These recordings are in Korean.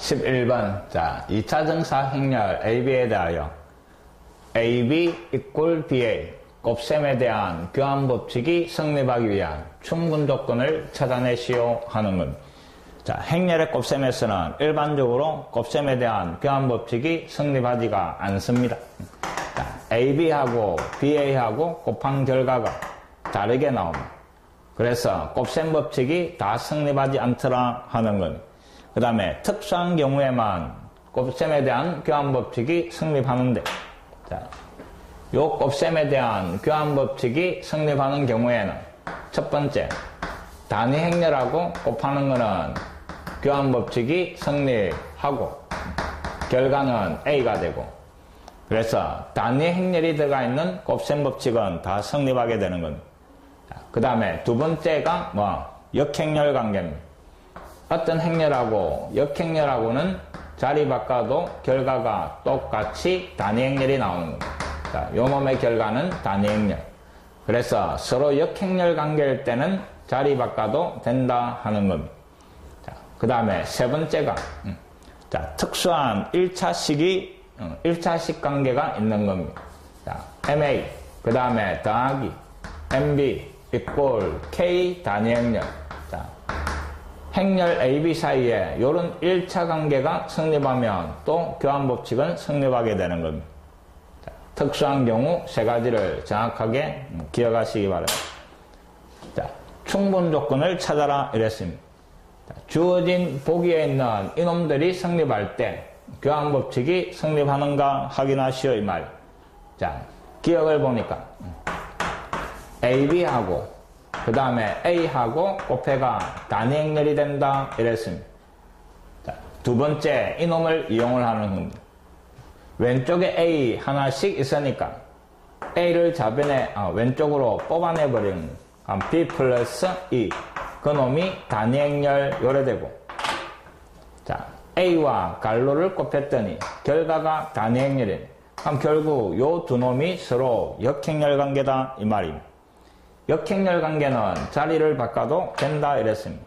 11번. 자, 2차 증사 행렬 AB에 대하여 AB = BA 곱셈에 대한 교환법칙이 성립하기 위한 충분 조건을 찾아내시오 하는 것. 자, 행렬의 곱셈에서는 일반적으로 곱셈에 대한 교환법칙이 성립하지가 않습니다. 자, AB하고 BA하고 곱한 결과가 다르게 나옵니다. 그래서 곱셈 법칙이 다 성립하지 않더라 하는 것. 그 다음에 특수한 경우에만 곱셈에 대한 교환법칙이 성립하는데, 자, 요 곱셈에 대한 교환법칙이 성립하는 경우에는 첫 번째, 단위 행렬하고 곱하는 것은 교환법칙이 성립하고 결과는 A가 되고, 그래서 단위 행렬이 들어가 있는 곱셈 법칙은 다 성립하게 되는 겁니다. 그 다음에 두 번째가 역행렬 관계입니다. 어떤 행렬하고 역행렬하고는 자리 바꿔도 결과가 똑같이 단위 행렬이 나오는 겁니다. 자, 요 놈의 결과는 단위 행렬. 그래서 서로 역행렬 관계일 때는 자리 바꿔도 된다 하는 겁니다. 자, 그 다음에 세 번째가 자, 특수한 1차식 관계가 있는 겁니다. 자, MA 그 다음에 더하기 MB = K 단위 행렬. 자, 행렬 AB 사이에 이런 1차 관계가 성립하면 또 교환법칙은 성립하게 되는 겁니다. 자, 특수한 경우 세 가지를 정확하게 기억하시기 바랍니다. 자, 충분 조건을 찾아라 이랬습니다. 자, 주어진 보기에 있는 이놈들이 성립할 때 교환법칙이 성립하는가 확인하시오 이 말. 자, 기억을 보니까 AB하고 그 다음에 A하고 곱해가 단위 행렬이 된다 이랬습니다. 자, 두 번째 이놈을 이용을 하는 겁니다. 왼쪽에 A 하나씩 있으니까 A를 좌변에 왼쪽으로 뽑아내 버리는 겁니다. B 플러스 E 그 놈이 단위 행렬 요래되고, 자, A와 갈로를 곱했더니 결과가 단위 행렬이네. 그럼 결국 요 두 놈이 서로 역행렬 관계다 이 말입니다. 역행렬 관계는 자리를 바꿔도 된다 이랬습니다.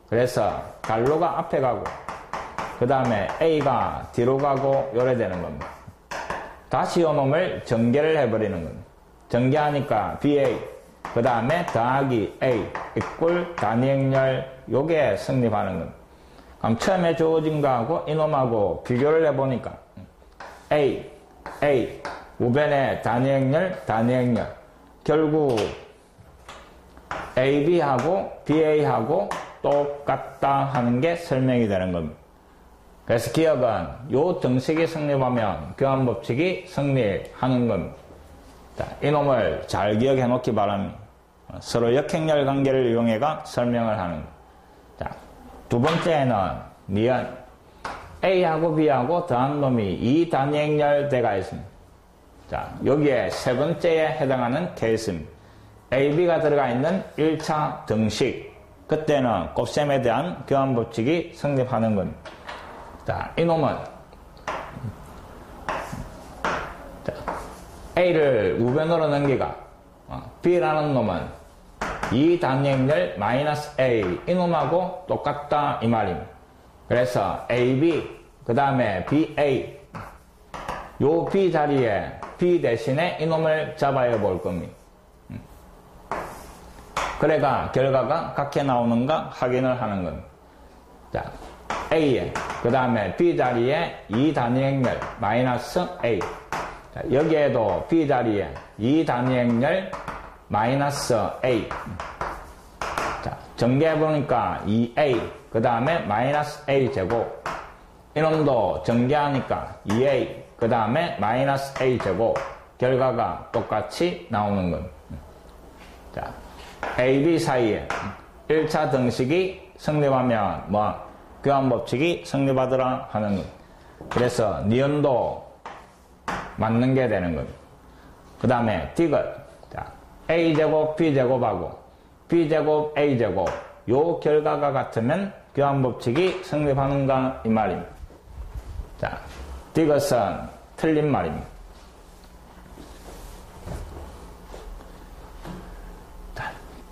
그래서 갈로가 앞에 가고 그 다음에 A가 뒤로 가고 요래 되는 겁니다. 다시 요 놈을 전개를 해버리는 겁니다. 전개하니까 BA 그 다음에 더하기 A = 단위 행렬 요게 성립하는 겁니다. 그럼 처음에 주어진 거하고 이놈하고 비교를 해보니까 A 우변에 단위 행렬 결국 AB하고 BA하고 똑같다 하는 게 설명이 되는 겁니다. 그래서 기억은 요 정식이 성립하면 교환법칙이 성립하는 겁니다. 자, 이놈을 잘 기억해 놓기 바랍니다. 서로 역행렬 관계를 이용해가 설명을 하는 겁니다. 자, 두 번째는 니은 A하고 B하고 더한 놈이 2단위 행렬대가 있습니다. 자, 여기에 세 번째에 해당하는 케이스입니다. AB가 들어가 있는 1차 등식. 그때는 곱셈에 대한 교환법칙이 성립하는 겁니다. 자, 이놈은 자, A를 우변으로 넘기가 B라는 놈은 2단위 행렬 -A 이놈하고 똑같다 이 말입니다. 그래서 AB 그 다음에 BA 요 B 자리에 B 대신에 이놈을 잡아야 볼 겁니다. 그래가 결과가 같게 나오는가 확인을 하는 겁니다. 자, A에 그 다음에 B 자리에 2단위 행렬 -A. 자, 여기에도 B 자리에 2단위 행렬 -A. 자, 전개해보니까 2A 그 다음에 -A 제곱. 이놈도 전개하니까 2A 그 다음에 -A 제곱. 결과가 똑같이 나오는 겁니다. 자, AB 사이에 1차 등식이 성립하면 교환법칙이 성립하더라 하는 것. 그래서 니은도 맞는 게 되는 겁니다. 그 다음에 디귿. 자, A제곱 B제곱하고 B제곱 A제곱 요 결과가 같으면 교환법칙이 성립하는가 이 말입니다. 자, 디귿은 틀린 말입니다.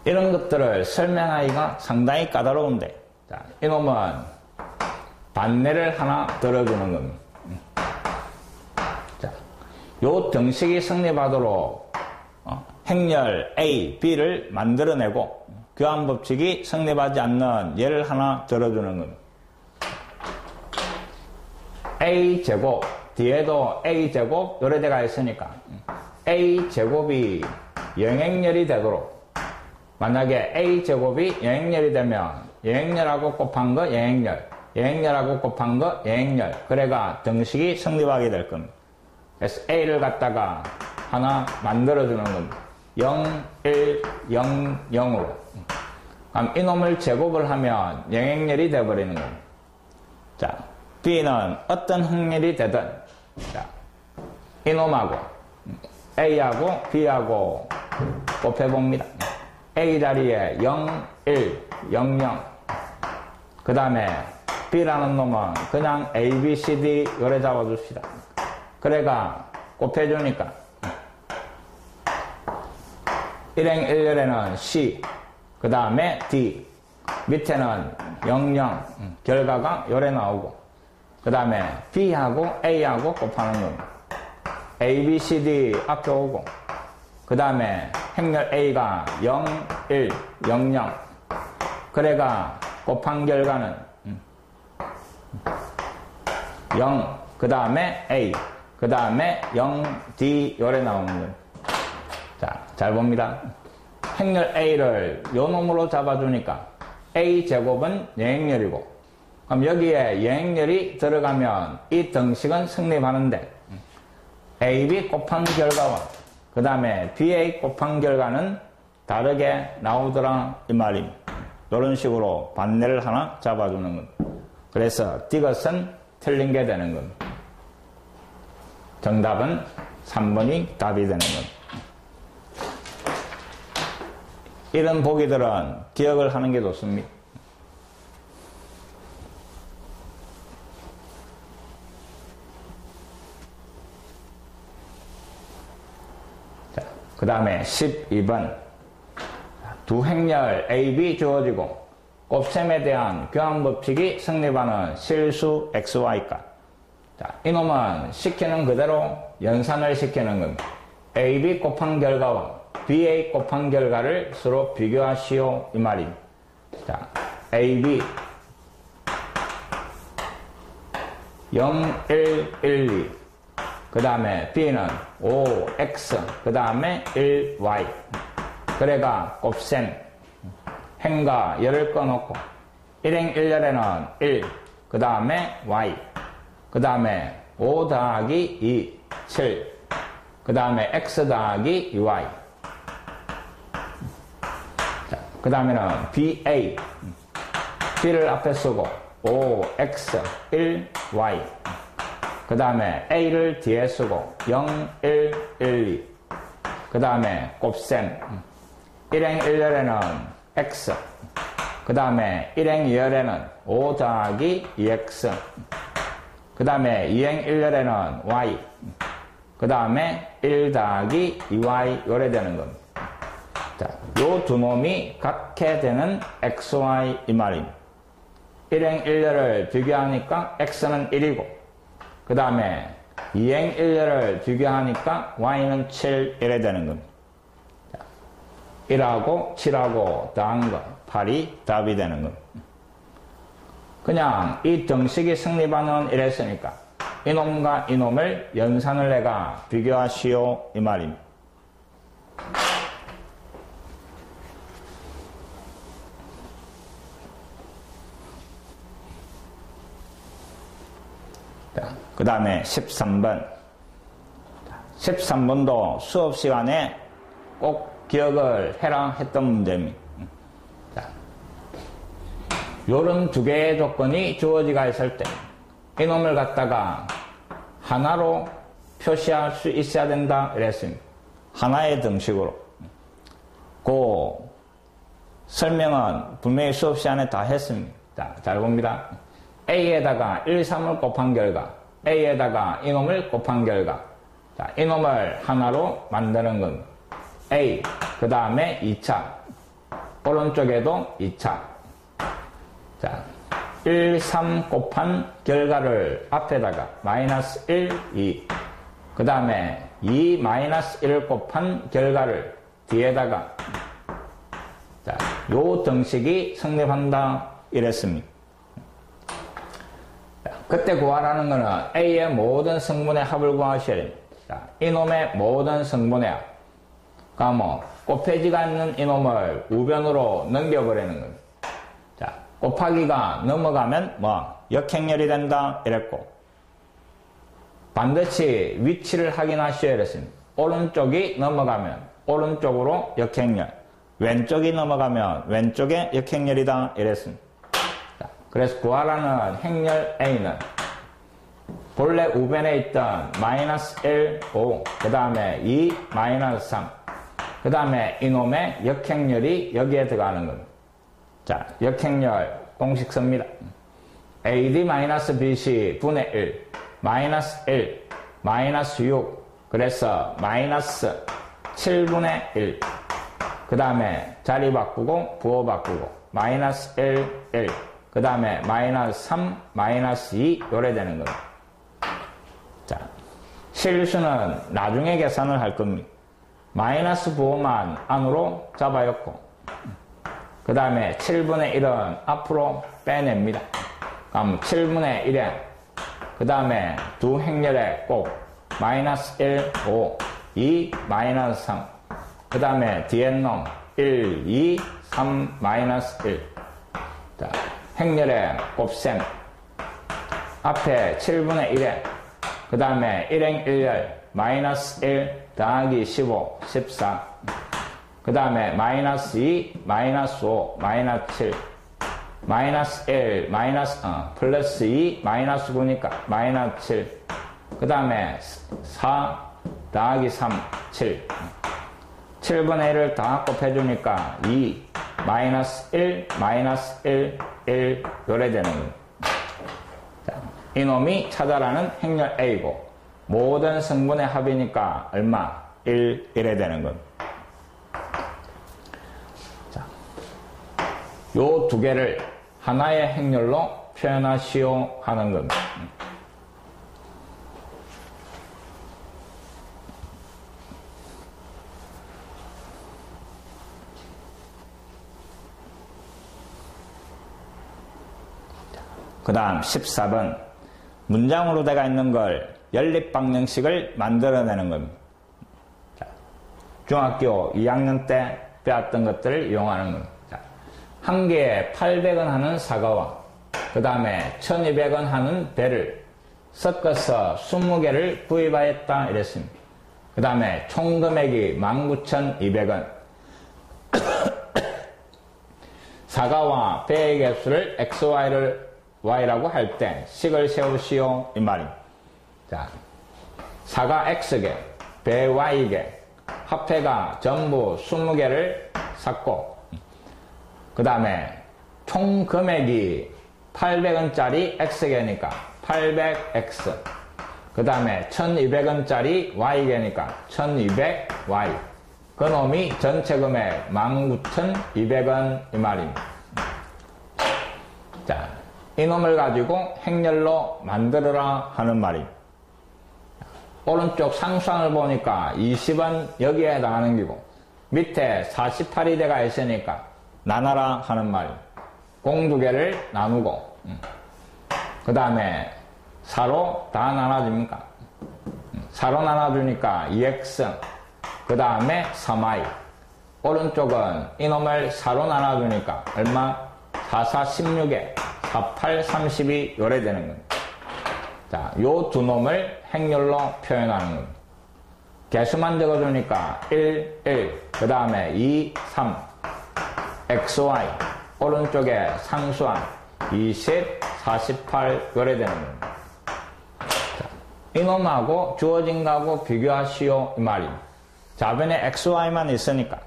이런 것들을 설명하기가 상당히 까다로운데, 자, 이놈은 반내를 하나 들어주는 겁니다. 자, 요 등식이 성립하도록 행렬 A, B를 만들어내고 교환법칙이 성립하지 않는 얘를 하나 들어주는 겁니다. A제곱, 뒤에도 A제곱 요래대가 있으니까 A제곱이 영행렬이 되도록, 만약에 A제곱이 영행렬이 되면 영행렬하고 곱한 거 영행렬, 영행렬하고 곱한 거 영행렬, 그래가 등식이 성립하게 될 겁니다. 그래서 A를 갖다가 하나 만들어주는 겁니다. 0, 1, 0, 0으로. 그럼 이놈을 제곱을 하면 영행렬이 되어버리는 겁니다. 자, B는 어떤 행렬이 되든, 자, 이놈하고 A하고 B하고 곱해봅니다. A 자리에 0, 1, 0, 0. 그 다음에 B라는 놈은 그냥 A, B, C, D 요래 잡아줍시다. 그래가 곱해주니까 1행 1열에는 C, 그 다음에 D, 밑에는 0, 0, 결과가 요래 나오고, 그 다음에 B하고 A하고 곱하는 겁니다. A, B, C, D 앞에 오고, 그 다음에 행렬 A가 0, 1, 0, 0. 그래가 곱한 결과는 0, 그 다음에 A, 그 다음에 0, D 요래 나오는 거예요. 자, 잘 봅니다. 행렬 A를 요 놈으로 잡아주니까 A제곱은 여행렬이고, 그럼 여기에 여행렬이 들어가면 이 등식은 성립하는데 AB 곱한 결과와 그 다음에 BA 곱한 결과는 다르게 나오더라 이 말입니다. 이런 식으로 반내를 하나 잡아주는 겁니다. 그래서 이것은 틀린 게 되는 겁니다. 정답은 3번이 답이 되는 겁니다. 이런 보기들은 기억을 하는 게 좋습니다. 자, 그 다음에 12번. 두 행렬 A, B 주어지고 곱셈에 대한 교환법칙이 성립하는 실수 XY값. 자, 이놈은 시키는 그대로 연산을 시키는 겁니다. AB 곱한 결과와 BA 곱한 결과를 서로 비교하시오 이 말입니다. 자, AB 0, 1, 1, 2. 그 다음에 B는 5X, 그 다음에 1Y. 그래가 곱셈, 행과 열을 꺼놓고 1행 1열에는 1, 그 다음에 Y, 그 다음에 5 더하기 2, 7, 그 다음에 X 더하기 2Y. 그 다음에는 BA, B를 앞에 쓰고 5X, 1Y. 그 다음에 A를 뒤에 쓰고 0, 1, 1, 2. 그 다음에 곱셈, 1행 1열에는 X, 그 다음에 1행 2열에는 5 더하기 2X, 그 다음에 2행 1열에는 Y, 그 다음에 1 더하기 2Y 요래 되는 겁니다. 자, 요 두 놈이 같게 되는 XY 이 말입니다. 1행 1열을 비교하니까 X는 1이고, 그 다음에 2행 1열을 비교하니까 Y는 7 이래 되는 겁니다. 1하고 7하고 더한 거 8이 답이 되는 겁니다. 그냥 이 등식이 성립하는 이랬으니까 이놈과 이놈을 연산을 해가 비교하시오 이 말입니다. 그 다음에 13번. 13번도 수업 시간에 꼭 기억을 해라 했던 문제입니다. 자, 요런 두 개의 조건이 주어지가 있을 때 이놈을 갖다가 하나로 표시할 수 있어야 된다 이랬습니다. 하나의 등식으로. 그 설명은 분명히 수업 시간에 다 했습니다. 자, 잘 봅니다. A에다가 1, 3을 곱한 결과, A에다가 이놈을 곱한 결과, 자, 이놈을 하나로 만드는 겁니다. A, 그 다음에 2차, 오른쪽에도 2차. 자, 1, 3 곱한 결과를 앞에다가 마이너스 1, 2. 그 다음에 2 마이너스 1 곱한 결과를 뒤에다가 자, 요 등식이 성립한다 이랬습니다. 자, 그때 구하라는 거는 A의 모든 성분의 합을 구하셔야 됩니다. 자, 이놈의 모든 성분의 합. 그러니까 뭐 곱해지가 않는 이놈을 우변으로 넘겨버리는 겁니다. 자, 곱하기가 넘어가면 뭐 역행렬이 된다 이랬고 반드시 위치를 확인하셔야 했습니다. 오른쪽이 넘어가면 오른쪽으로 역행렬, 왼쪽이 넘어가면 왼쪽에 역행렬이다 이랬습니다. 자, 그래서 구하라는 행렬 A는 본래 우변에 있던 마이너스 1, 5, 그 다음에 2, 마이너스 3, 그 다음에 이놈의 역행렬이 여기에 들어가는 겁니다. 자, 역행렬 공식 씁니다. AD-BC 분의 1, 마이너스 1, 마이너스 6, 그래서 마이너스 7분의 1, 그 다음에 자리 바꾸고 부호 바꾸고 마이너스 1, 1, 그 다음에 마이너스 3, 마이너스 2 요래 되는 겁니다. 자, 실수는 나중에 계산을 할 겁니다. 마이너스 부호만 안으로 잡아였고 그 다음에 7분의 1은 앞으로 빼냅니다. 그럼 7분의 1에 그 다음에 두 행렬에 꼭 마이너스 1, 5, 2, 마이너스 3, 그 다음에 뒤에 놈 1, 2, 3, 마이너스 1. 자, 행렬에 곱셈 앞에 7분의 1에 그 다음에 1행 1열 마이너스 1 더하기 15, 14. 그 다음에 마이너스 2, 마이너스 5, 마이너스 7, 마이너스 1, 마이너스, 플러스 2, 마이너스 9니까 마이너스 7. 그 다음에 4 더하기 3, 7. 7분의 1을 다 곱해주니까 2, 마이너스 1, 마이너스 1, 1, 요래 되는 거예요. 자, 이놈이 찾아라는 행렬 A고, 모든 성분의 합이니까 얼마? 1, 이래 되는 겁니다. 자, 요 두 개를 하나의 행렬로 표현하시오 하는 겁니다. 그 다음 14번 문장으로 되어 있는 걸 연립방정식을 만들어내는 겁니다. 자, 중학교 2학년 때 배웠던 것들을 이용하는 겁니다. 자, 한 개에 800원 하는 사과와 그 다음에 1200원 하는 배를 섞어서 20개를 구입하였다 이랬습니다. 그 다음에 총 금액이 19,200원. 사과와 배의 개수를 Y라고 할 때 식을 세우시오 이 말입니다. 자, 사과 X개, 배 Y개, 화폐가 전부 20개를 샀고 그 다음에 총 금액이 800원짜리 X개니까 800X, 그 다음에 1200원짜리 Y개니까 1200Y. 그 놈이 전체 금액 19,200원 이 말입니다. 자, 이놈을 가지고 행렬로 만들어라 하는 말입니다. 오른쪽 상수항을 보니까 20은 여기에 해당하는 기고 밑에 48이 돼가 있으니까 나눠라 하는 말입니다. 공 두 개를 나누고 그 다음에 4로 다 나눠줍니까? 4로 나눠주니까 2x, 그 다음에 3y. 오른쪽은 이놈을 4로 나눠주니까 얼마? 4, 4, 16에 4, 8, 32 요래 되는 겁니다. 자, 요 두 놈을 행렬로 표현하는 겁니다. 개수만 적어주니까 1, 1, 그 다음에 2, 3, xy. 오른쪽에 상수항 20, 48 요래 되는 겁니다. 자, 이놈하고 주어진 거하고 비교하시오 이 말입니다. 좌변에 xy만 있으니까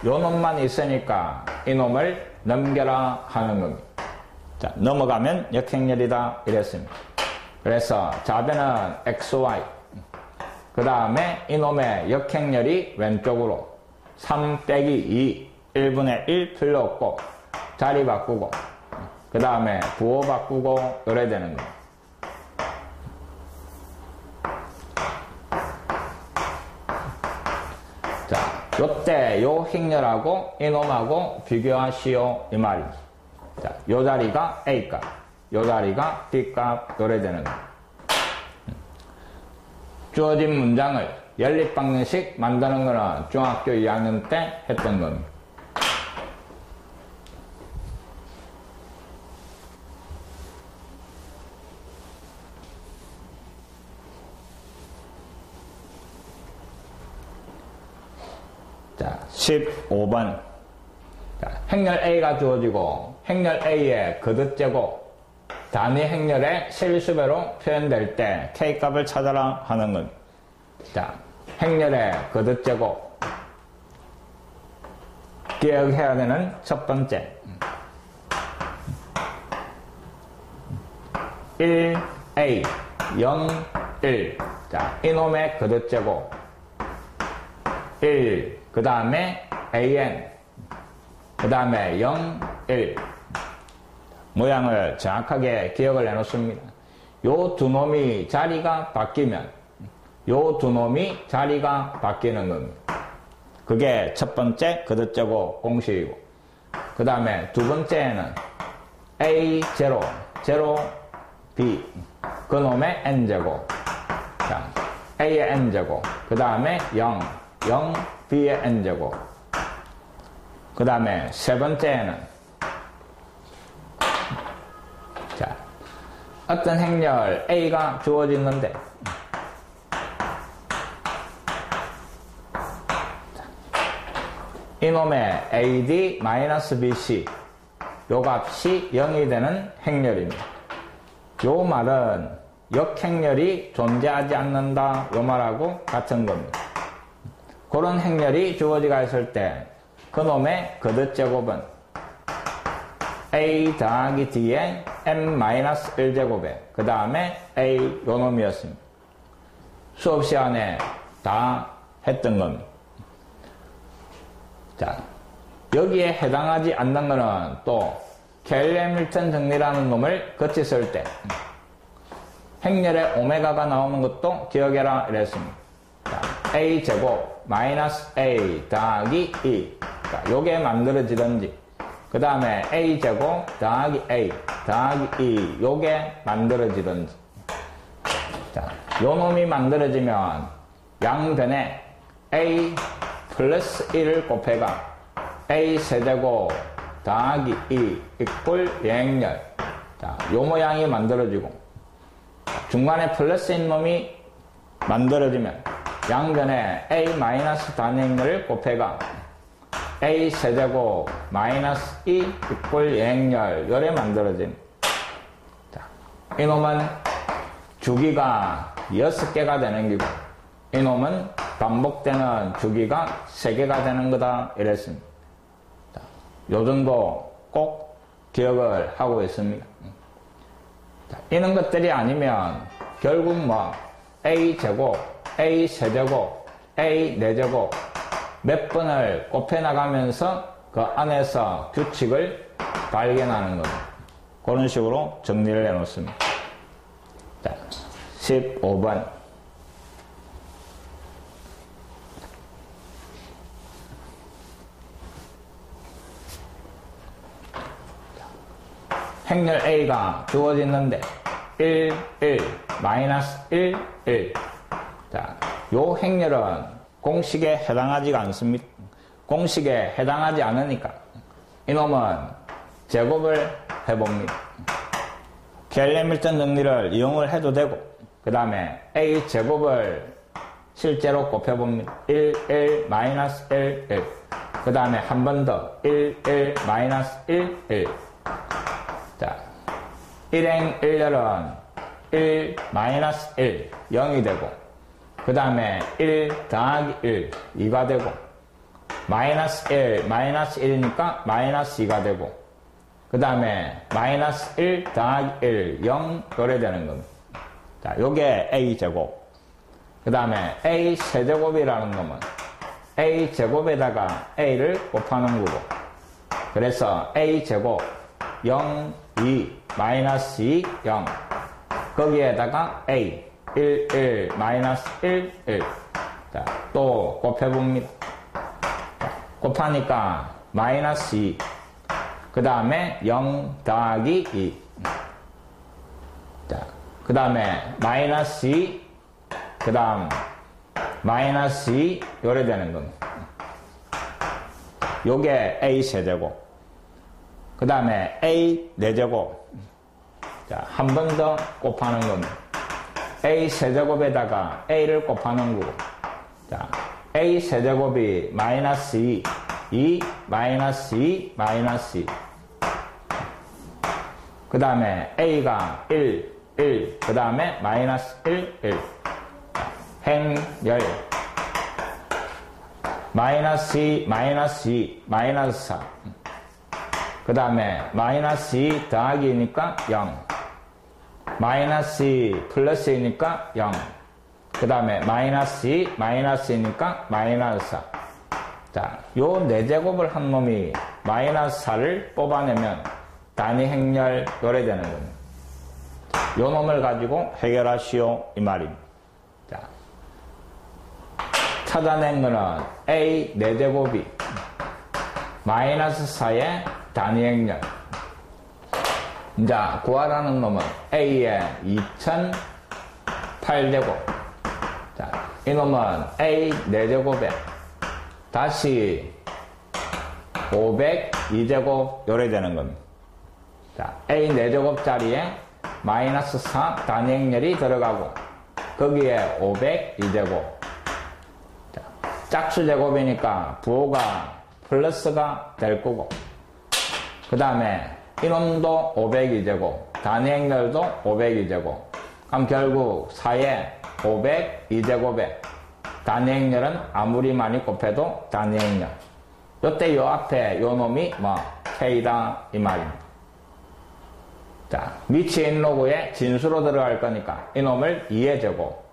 요 놈만 있으니까 이놈을 넘겨라 하는 겁니다. 자, 넘어가면 역행렬이다 이랬습니다. 그래서 좌변은 xy, 그 다음에 이놈의 역행렬이 왼쪽으로 3 빼기 2, 1분의 1 필요 없고 자리 바꾸고 그 다음에 부호 바꾸고 요래 되는 거. 자, 요때 요 행렬하고 이놈하고 비교하시오 이 말이지. 자, 요 자리가 A값, 요 자리가 B값 요래 되는 거. 주어진 문장을 연립방정식 만드는 거는 중학교 2학년 때 했던 겁니다. 자, 15번. 자, 행렬 A가 주어지고 행렬 A의 거듭제곱 단위 행렬의 실수배로 표현될 때 K값을 찾아라 하는 것. 자, 행렬의 거듭제곱 기억해야 되는 첫 번째 1A 0 1. 자, 이놈의 거듭제곱 1. 그 다음에 AN 그 다음에 0 1. 모양을 정확하게 기억을 해놓습니다. 요 두 놈이 자리가 바뀌면 요 두 놈이 자리가 바뀌는 겁니다. 그게 첫 번째 거듭제곱 공식이고 그 다음에 두 번째는 A0 0 B 그 놈의 N제곱 자, A의 N제곱 그 다음에 0 0 B의 N제곱 그 다음에 세 번째는 자, 어떤 행렬 A가 주어지는데 이놈의 AD-BC 요 값이 0이 되는 행렬입니다. 요 말은 역행렬이 존재하지 않는다 요 말하고 같은 겁니다. 그런 행렬이 주어지가 있을 때 그놈의 거듭제곱은 A 더하기 D의 M-1제곱에 그 다음에 A 요 놈이었습니다. 수업 시간에 다 했던 겁니다. 자, 여기에 해당하지 않는 것은 또 켈레밀턴 정리라는 놈을 거쳤을 때 행렬에 오메가가 나오는 것도 기억해라 이랬습니다. 자, A제곱 마이너스 A 더하기 E 자, 요게 만들어지든지 그 다음에 A제곱 더하기 A 더하기 E 요게 만들어지든지 자, 요 놈이 만들어지면 양변에 A 플러스 1을 곱해가 A 세제곱 더하기 2 이꼴 예행렬 자, 요 모양이 만들어지고 중간에 플러스인 놈이 만들어지면 양변에 A 마이너스 단위행렬을 곱해가 A 세제곱 마이너스 2 이꼴 예행렬 요래 만들어진 자, 이놈은 주기가 6개가 되는 기고 이놈은 반복되는 주기가 3개가 되는 거다 이랬습니다. 자, 요 정도 꼭 기억을 하고 있습니다. 자, 이런 것들이 아니면 결국 뭐 A제곱, A 세제곱, A 4제곱 몇 번을 곱해 나가면서 그 안에서 규칙을 발견하는 겁니다. 그런 식으로 정리를 해 놓습니다. 자, 15번. 행렬 A가 주어지는데 1, 1, 마이너스 1, 1. 자, 요 행렬은 공식에 해당하지가 않습니다. 공식에 해당하지 않으니까 이놈은 제곱을 해봅니다. 켈레밀턴 정리를 이용을 해도 되고 그 다음에 A 제곱을 실제로 곱해봅니다. 1, 1, 마이너스 1, 1. 그 다음에 한 번 더 1, 1, 마이너스 1, 1. 자, 1행 1열은 1, 마이너스 1, 0이 되고 그 다음에 1 더하기 1, 2가 되고 마이너스 1, 마이너스 1이니까 마이너스 2가 되고 그 다음에 마이너스 1 더하기 1, 0 요래 되는 겁니다. 자, 요게 A제곱 그 다음에 A 세제곱이라는 놈은 A제곱에다가 A를 곱하는 거고 그래서 A제곱 0, 2, 마이너스 2, 0. 거기에다가 A, 1, 1, 마이너스 1, 1. 자, 또 곱해봅니다. 곱하니까 마이너스 2. 그 다음에 0 더하기 2. 자, 그 다음에 마이너스 2. 그 다음 마이너스 2. 요래 되는 겁니다. 요게 A 세제곱. 그 다음에 A 4제곱. 자, 한 번 더 곱하는 겁니다. A 세제곱에다가 A를 곱하는 거고. 자, A 세제곱이 마이너스 2, 2, 마이너스 2, 마이너스 2. 그 다음에 A가 1, 1. 그 다음에 마이너스 1, 1. 행열. 마이너스 2, 마이너스 2, 마이너스 4. 그 다음에 마이너스 2 더하기니까 0. 마이너스 2 플러스 2니까 0. 그 다음에 마이너스 2 마이너스 2니까 마이너스 4. 자, 요 4제곱을 한 놈이 마이너스 4를 뽑아내면 단위 행렬 요래 되는 겁니다. 요 놈을 가지고 해결하시오 이 말입니다. 자, 찾아낸 거는 A 4제곱이 마이너스 4의 단위 행렬. 자, 구하라는 놈은 A의 2008제곱. 자, 이 놈은 A 4제곱에 다시 502제곱 요래 되는 겁니다. 자, A 4제곱짜리에 마이너스 4 단위 행렬이 들어가고 거기에 502제곱. 자, 짝수 제곱이니까 부호가 플러스가 될 거고 그 다음에 이놈도 502제곱, 단위 행렬도 502제곱. 그럼 결국 4에 502제곱에 단위 행렬은 아무리 많이 곱해도 단위 행렬. 요때 요 앞에 요 놈이 뭐 K다 이 말입니다. 자, 미치인 로그에 진수로 들어갈 거니까 이놈을 2의 제곱.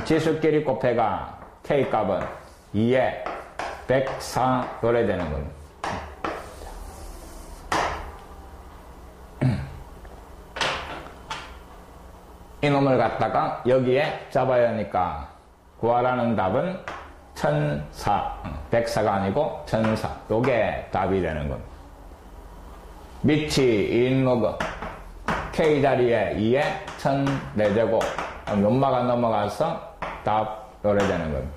지수끼리 곱해가 K 값은 2에 104 요래 되는 겁니다. 이놈을 갖다가 여기에 잡아야 하니까 구하라는 답은 1004. 104가 아니고 1004. 요게 답이 되는 겁니다. 밑이 2인 로그. K 자리에 2에 1004제곱. 연마가 넘어가서 답 요래 되는 겁니다.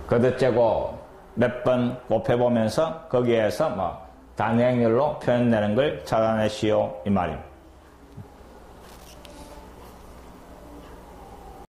거듭제곱 몇 번 곱해보면서 거기에서 뭐 단위 행렬로 표현되는 걸 찾아내시오 이 말입니다.